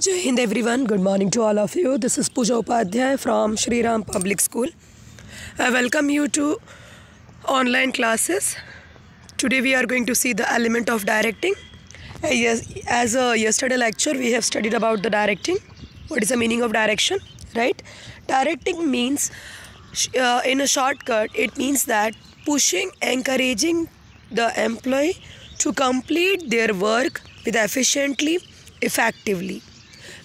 Jai Hind everyone, good morning to all of you. This is Pooja Upadhyay from Shri Ram Public School. I welcome you to online classes. Today we are going to see the element of directing. Yes, as a yesterday lecture we have studied about the directing. What is the meaning of direction, right? Directing means, in a shortcut, it means that pushing, encouraging the employee to complete their work with efficiently, effectively.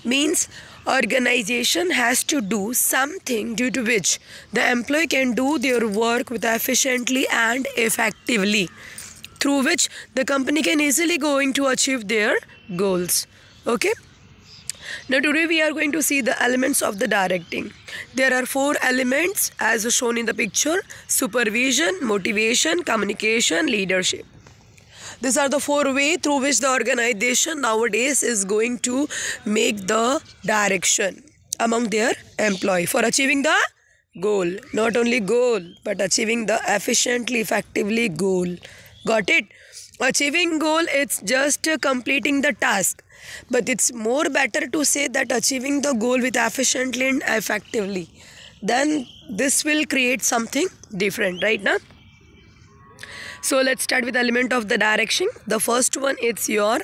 Means organization has to do something due to which the employee can do their work with efficiently and effectively, through which the company can easily going to achieve their goals. Okay. Now today we are going to see the elements of the directing. There are 4 elements as shown in the picture: supervision, motivation, communication, leadership. These are the 4 ways through which the organization nowadays is going to make the direction among their employee for achieving the goal. Not only goal, but achieving the efficiently, effectively goal. Got it? Achieving goal, it's just completing the task. But it's more better to say that achieving the goal with efficiently and effectively. Then this will create something different, right now? So let's start with the element of the direction. The first one is your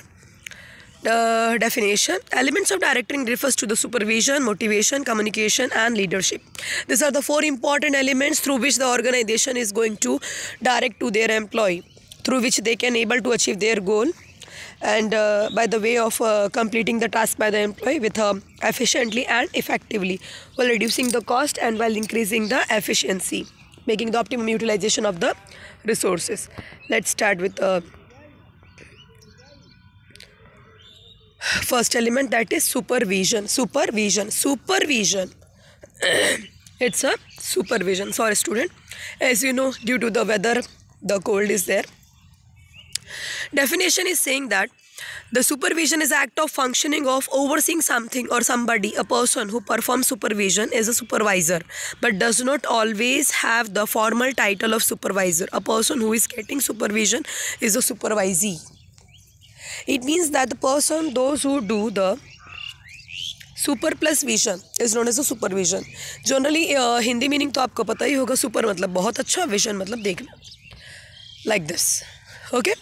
definition. Elements of directing refers to the supervision, motivation, communication and leadership. These are the 4 important elements through which the organization is going to direct to their employee, through which they can able to achieve their goal, and by the way of completing the task by the employee with efficiently and effectively, while reducing the cost and while increasing the efficiency, making the optimum utilization of the resources. Let's start with first element, that is supervision. Supervision. It's a supervision. Sorry student, as you know, due to the weather the cold is there. Definition is saying that the supervision is act of functioning of overseeing something or somebody. A person who performs supervision is a supervisor but does not always have the formal title of supervisor. A person who is getting supervision is a supervisee. It means that the person, those who do the super plus vision is known as a supervision. Generally Hindi meaning तो आपको पता ही होगा. Super मतलब बहुत अच्छा, vision मतलब देखना, like this. Okay.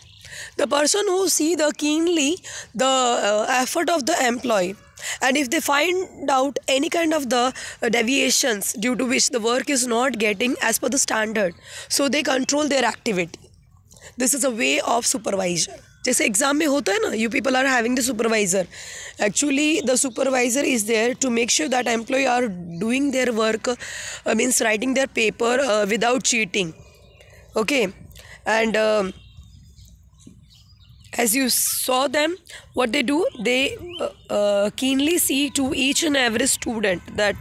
The person who see the keenly the effort of the employee, and if they find out any kind of the deviations due to which the work is not getting as per the standard, so they control their activity. This is a way of supervisor. जैसे exam में होता है ना, you people are having the supervisor. Actually the supervisor is there to make sure that employee are doing their work, means writing their paper without cheating. Okay. And as you saw them, what they do, they keenly see to each and every student that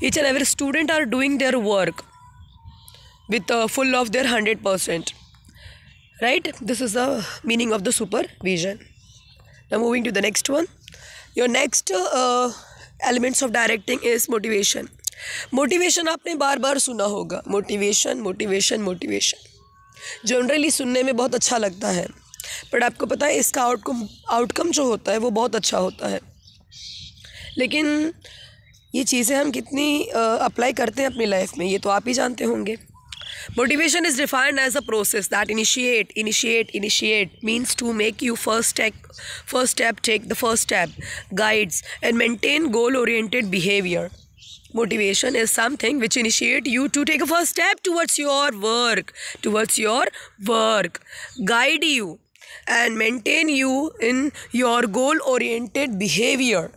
each and every student are doing their work with full of their 100%. Right? This is the meaning of the supervision. Now moving to the next one. Your next elements of directing is motivation. Motivation आपने बार बार सुना होगा. Motivation, motivation, motivation. Generally सुनने में बहुत अच्छा लगता है, but आपको पता है इसका आउटकम जो होता है वो बहुत अच्छा होता है. लेकिन ये चीज़ें हम कितनी अप्लाई करते हैं अपनी लाइफ में, ये तो आप ही जानते होंगे. Motivation is defined as a process that initiate means to make you first take the first step, guides and maintain goal-oriented behavior. Motivation is something which initiate you to take a first step towards your work, guide you and maintain you in your goal-oriented behavior.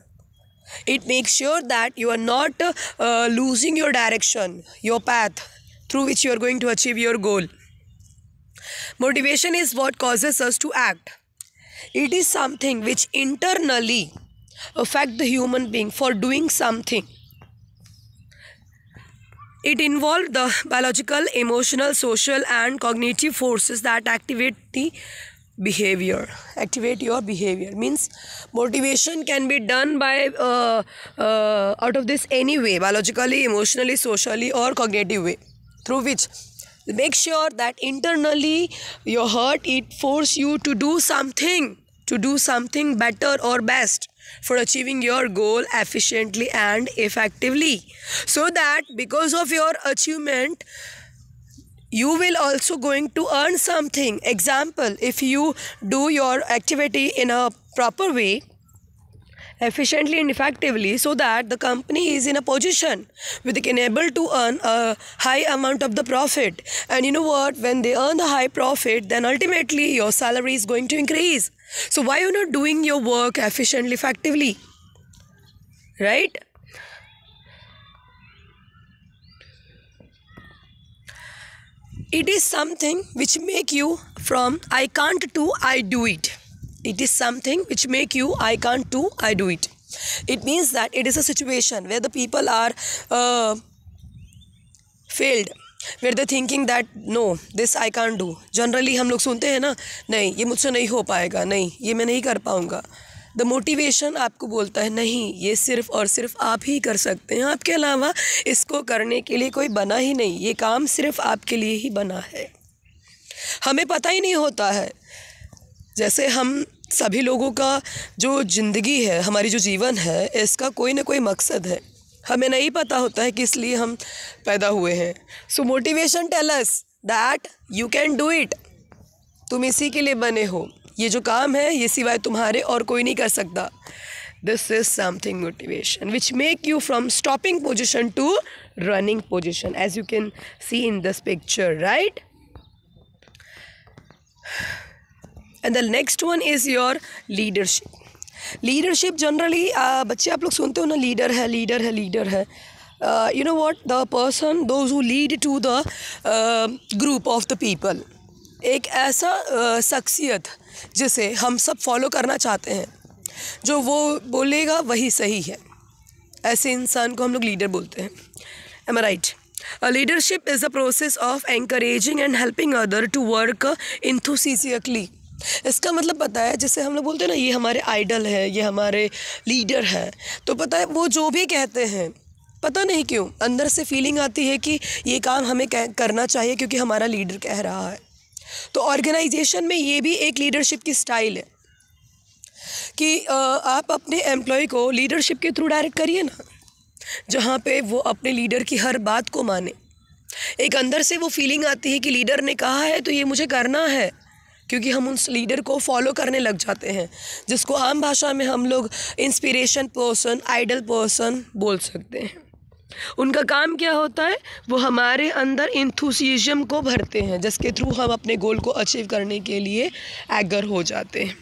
It makes sure that you are not losing your direction, your path through which you are going to achieve your goal. Motivation is what causes us to act. It is something which internally affects the human being for doing something. It involves the biological, emotional, social and cognitive forces that activate the behavior. Activate your behavior means motivation can be done by out of this any way, biologically, emotionally, socially or cognitive way, through which make sure that internally your heart, it force you to do something to do something better or best for achieving your goal efficiently and effectively, so that because of your achievement you will also going to earn something. Example, if you do your activity in a proper way, efficiently and effectively, so that the company is in a position where they can able to earn a high amount of the profit. And you know what, when they earn the high profit, then ultimately your salary is going to increase. So why you not doing your work efficiently, effectively, right? It is something which make you from I can't to I do it. It is something which make you I can't to I do it. It means that it is a situation where the people are failed, where they thinking that no, this I can't do. Generally हम लोग सुनते हैं ना, नहीं ये मुझसे नहीं हो पाएगा, नहीं ये मैं नहीं कर पाऊँगा. द मोटिवेशन आपको बोलता है नहीं, ये सिर्फ और सिर्फ आप ही कर सकते हैं, आपके अलावा इसको करने के लिए कोई बना ही नहीं, ये काम सिर्फ आपके लिए ही बना है. हमें पता ही नहीं होता है. जैसे हम सभी लोगों का जो ज़िंदगी है, हमारी जो जीवन है, इसका कोई ना कोई मकसद है. हमें नहीं पता होता है कि इसलिए हम पैदा हुए हैं. So motivation tell us that you can do it. तुम इसी के लिए बने हो. ये जो काम है ये सिवाय तुम्हारे और कोई नहीं कर सकता. This is something motivation which make you from stopping position to running position, as you can see in this picture, right? And the next one is your leadership. Leadership generally बच्चे आप लोग सुनते हो ना, लीडर है, leader है, leader है. You know what, the person those who lead to the group of the people. एक ऐसा शख्सियत जिसे हम सब फॉलो करना चाहते हैं, जो वो बोलेगा वही सही है, ऐसे इंसान को हम लोग लीडर बोलते हैं. Am I right? Leadership is the process of encouraging and helping other to work enthusiastically. इसका मतलब पता है, जैसे हम लोग बोलते हैं ना, ये हमारे आइडल है, ये हमारे लीडर है, तो पता है वो जो भी कहते हैं, पता नहीं क्यों अंदर से फीलिंग आती है कि ये काम हमें करना चाहिए क्योंकि हमारा लीडर कह रहा है. तो ऑर्गेनाइजेशन में ये भी एक लीडरशिप की स्टाइल है कि आप अपने एम्प्लॉय को लीडरशिप के थ्रू डायरेक्ट करिए ना, जहाँ पे वो अपने लीडर की हर बात को माने. एक अंदर से वो फीलिंग आती है कि लीडर ने कहा है तो ये मुझे करना है, क्योंकि हम उस लीडर को फॉलो करने लग जाते हैं, जिसको आम भाषा में हम लोग इंस्पिरेशन पर्सन, आइडल पर्सन बोल सकते हैं. उनका काम क्या होता है, वो हमारे अंदर इंथुसियाज्म को भरते हैं, जिसके थ्रू हम अपने गोल को अचीव करने के लिए एगर हो जाते हैं.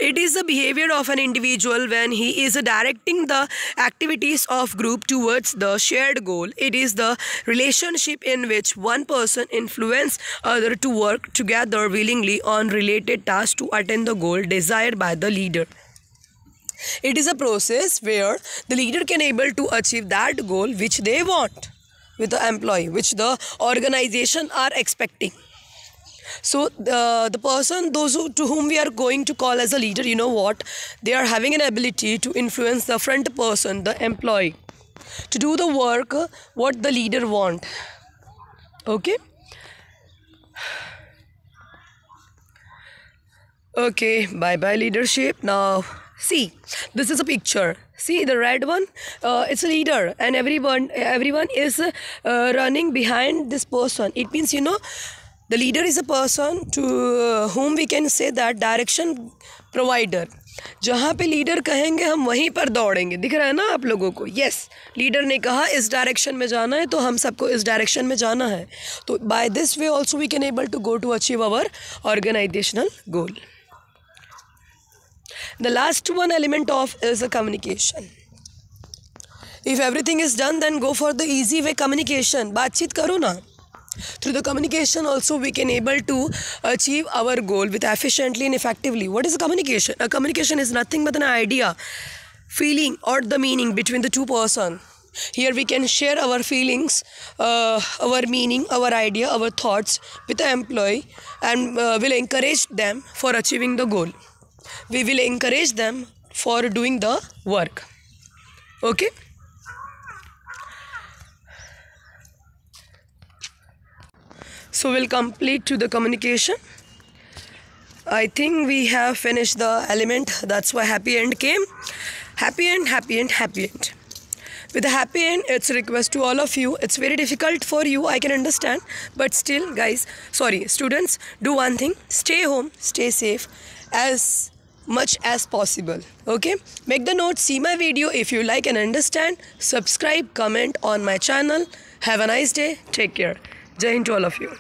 It is the behavior of an individual when he is directing the activities of group towards the shared goal. It is the relationship in which one person influences other to work together willingly on related tasks to attain the goal desired by the leader. It is a process where the leader can able to achieve that goal which they want with the employee, which the organization are expecting. So the person, to whom we are going to call as a leader, you know what, they are having an ability to influence the front person, the employee, to do the work what the leader want. Okay. Okay, bye bye leadership. Now see, this is a picture. See the red one, it's a leader, and everyone is running behind this person. It means, you know, the leader is a person to whom we can say that direction provider. जहाँ पे leader कहेंगे हम वहीं पर दौड़ेंगे. दिख रहा है ना आप लोगों को? यस, लीडर ने कहा इस डायरेक्शन में जाना है तो हम सबको इस डायरेक्शन में जाना है. तो by this way also we can able to go to achieve our organizational goal. The last one element of is a communication. If everything is done, then go for the easy way communication. बातचीत करो ना. Through the communication also we can able to achieve our goal with efficiently and effectively. What is a communication? A communication is nothing but an idea, feeling or the meaning between the two person. Here we can share our feelings, our meaning, our idea, our thoughts with the employee, and will encourage them for achieving the goal. We will encourage them for doing the work. Okay. So we'll complete to the communication. I think we have finished the element. That's why happy end came. Happy end, happy end, happy end. With a happy end, it's a request to all of you. It's very difficult for you, I can understand. But still, guys, students, do one thing. Stay home, stay safe as much as possible. Okay? Make the notes, see my video if you like and understand. Subscribe, comment on my channel. Have a nice day. Take care. Jai Hind to all of you.